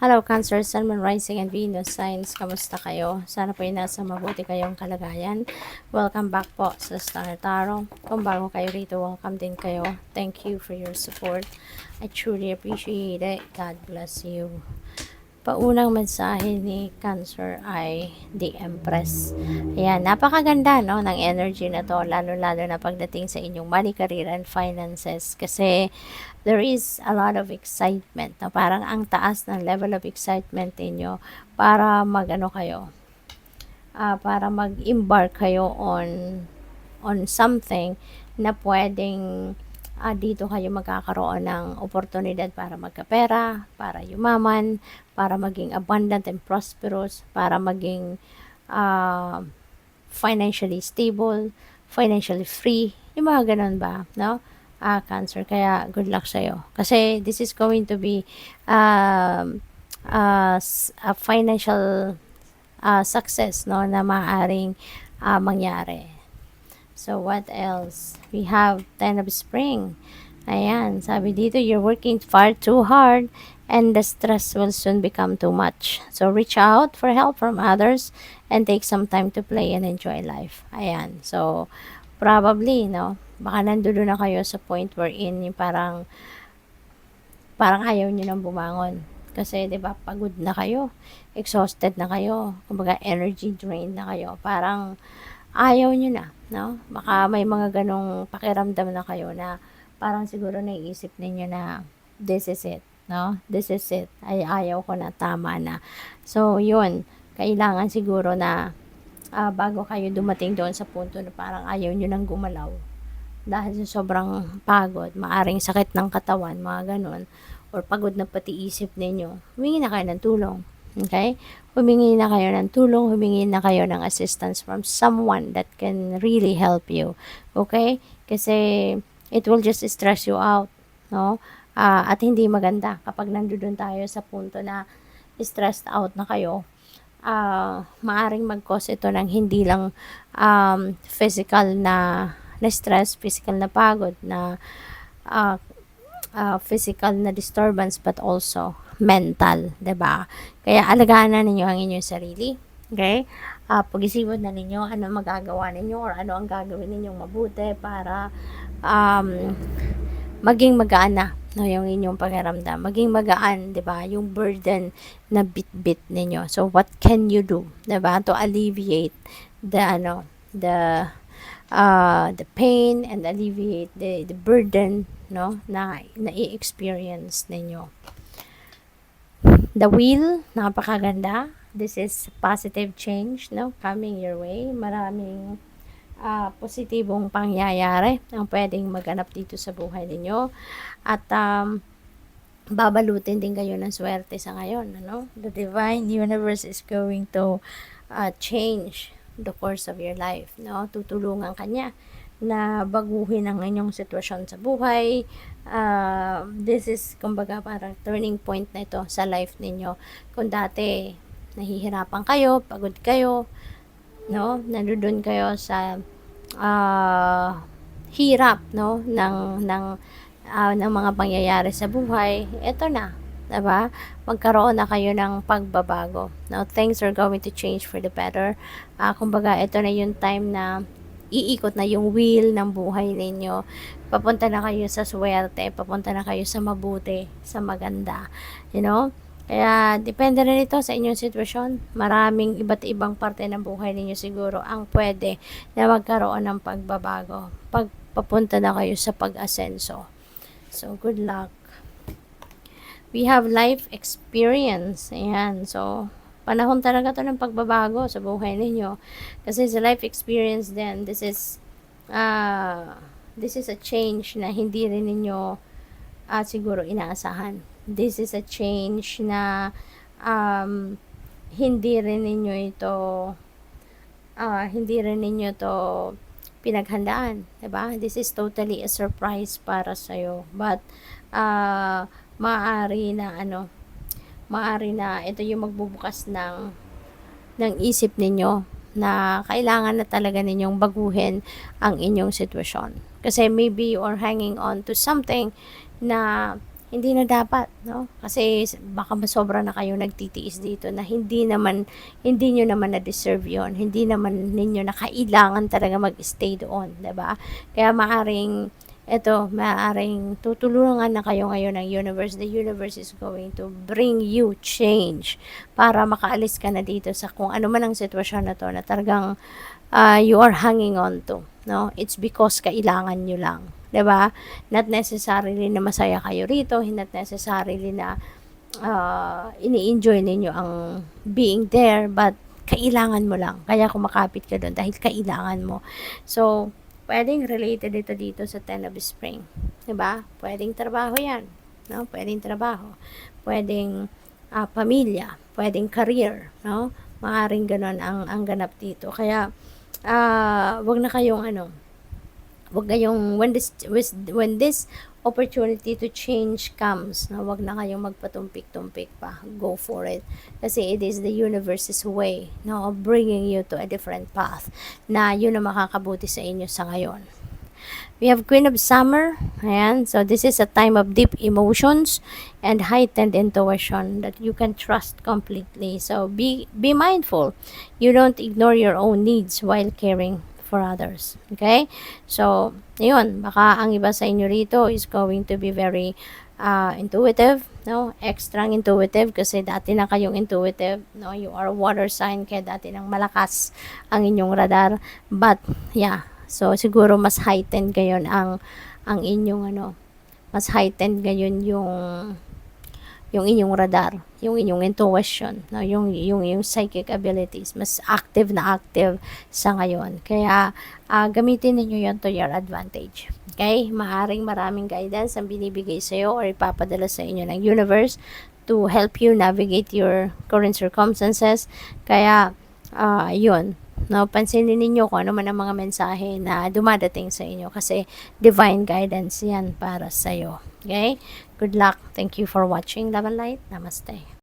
Hello, Cancer, Sun, Moon, Rising, and Venus signs. Kamusta kayo? Sana po ay nasa mabuti kayong kalagayan. Welcome back po sa Star Tarot. Kung bago kayo rito, welcome din kayo. Thank you for your support. I truly appreciate it. God bless you. Paunang mensahe ni Cancer ay The Empress. Ayan, napakaganda no, ng energy na to, lalo-lalo na pagdating sa inyong money, career, and finances. Kasi there is a lot of excitement. No? Parang ang taas ng level of excitement ninyo para mag-ano kayo, para mag-embark kayo on something na pwedeng dito kayo magkakaroon ng oportunidad para magkapera, para yumaman, para maging abundant and prosperous, para maging uh, financially stable, financially free, yung mga ganun ba, no? Cancer, kaya good luck sa'yo. Kasi this is going to be a financial success, no, na maaaring mangyari. So, what else? We have 10 of Spring. Ayan, sabi dito, you're working far too hard and the stress will soon become too much. So, reach out for help from others and take some time to play and enjoy life. Ayan, so, probably, no, baka nandoon na kayo sa point wherein yung parang ayaw nyo nang bumangon. Kasi, di ba, pagod na kayo, exhausted na kayo, kumbaga energy drained na kayo. Parang ayaw nyo na, no? Baka may mga ganong pakiramdam na kayo na parang siguro naiisip ninyo na this is it, no? This is it. Ay, ayaw ko na, tama na. So, yun. Kailangan siguro na bago kayo dumating doon sa punto na parang ayaw nyo nang gumalaw. Dahil sa sobrang pagod, maaring sakit ng katawan, mga ganon, or pagod na pati isip ninyo, humingi na kayo ng tulong. Okay? Humingi na kayo ng tulong, humingi na kayo ng assistance from someone that can really help you. Okay? Kasi it will just stress you out, no? At hindi maganda kapag nandoon tayo sa punto na stressed out na kayo. Maaring mag-cause ito ng hindi lang physical na stress, physical na pagod, na physical na disturbance, but also mental, 'di ba? Kaya alagaan na ninyo ang inyong sarili. Okay? Pag-isipan na ninyo ano magagawa ninyo or ano ang gagawin ninyong mabuti para maging magaan na, no, yung inyong pakiramdam. Maging magaan, 'di ba? Yung burden na bit-bit ninyo. So what can you do, 'di ba? To alleviate the pain and alleviate the burden, no, na i-experience ninyo. The wheel, napakaganda. This is positive change, no, coming your way. Maraming positibong pangyayari ang pwedeng maganap dito sa buhay ninyo. At babalutin din kayo ng swerte sa ngayon, ano? The divine universe is going to change the course of your life, no? Tutulungan kanya na baguhin ang inyong sitwasyon sa buhay. This is, kumbaga, parang turning point na ito sa life ninyo. Kung dati, nahihirapan kayo, pagod kayo, no? Nandoon kayo sa hirap, no? ng mga pangyayari sa buhay. Ito na, diba? Magkaroon na kayo ng pagbabago. Now, things are going to change for the better. Kumbaga, ito na yung time na iikot na yung wheel ng buhay ninyo. Papunta na kayo sa swerte, papunta na kayo sa mabuti, sa maganda. You know? Kaya, depende rin ito sa inyong sitwasyon. Maraming iba't ibang parte ng buhay ninyo siguro ang pwede na magkaroon ng pagbabago. Papunta na kayo sa pag-asenso. So, good luck. We have life experience. Ayan. So, panahon talaga to ng pagbabago sa buhay ninyo. Kasi sa life experience din, this is a change na hindi rin ninyo siguro inaasahan. This is a change na hindi rin ninyo ito pinaghandaan, 'di ba? This is totally a surprise para sa iyo. But maaari na ito yung magbubukas ng isip ninyo na kailangan na talaga ninyong baguhin ang inyong sitwasyon. Kasi maybe you are hanging on to something na hindi na dapat, no? Kasi baka masobra na kayo nagtitiis dito na hindi nyo naman na-deserve yon, hindi naman ninyo na kailangan talaga mag-stay doon, 'di ba? Kaya maaring tutulungan na kayo ngayon ng universe. The universe is going to bring you change para makaalis ka na dito sa kung ano man ang sitwasyon na to na talagang you are hanging on to, no? It's because kailangan nyo lang, 'di ba? Not necessarily na masaya kayo rito, not necessarily na ini-enjoy ninyo ang being there, but kailangan mo lang. Kaya kumakapit ka doon dahil kailangan mo. So, pwedeng related ito dito sa Ten of Spring, 'di ba? Pwedeng trabaho 'yan, no? Pwedeng trabaho, pwedeng pamilya, pwedeng career, no? Maaring ganoon ang ganap dito. Kaya wag na kayong wag kayong when this opportunity to change comes, na wag na kayong magpatumpik-tumpik pa. Go for it. Kasi it is the universe's way, no, of bringing you to a different path na yun ang makakabuti sa inyo sa ngayon. We have Queen of Summer. Ayan. So, this is a time of deep emotions and heightened intuition that you can trust completely. So, be mindful. You don't ignore your own needs while caring for others. Okay? So, yun. Baka ang iba sa inyo rito is going to be very intuitive, no? Extra intuitive kasi dati na kayong intuitive, no? You are water sign kaya dati nang malakas ang inyong radar. But, yeah. So, siguro mas heightened ngayon ang inyong mas heightened ngayon yung inyong radar, yung inyong intuition, no? yung psychic abilities, mas active sa ngayon. Kaya, gamitin niyo yon to your advantage. Okay? Maaring maraming guidance ang binibigay sa'yo or ipapadala sa inyo ng universe to help you navigate your current circumstances. Kaya, yun. No, pansinin ninyo kung ano man ang mga mensahe na dumadating sa inyo kasi divine guidance yan para sa'yo. Okay? Good luck. Thank you for watching. Love and light. Namaste.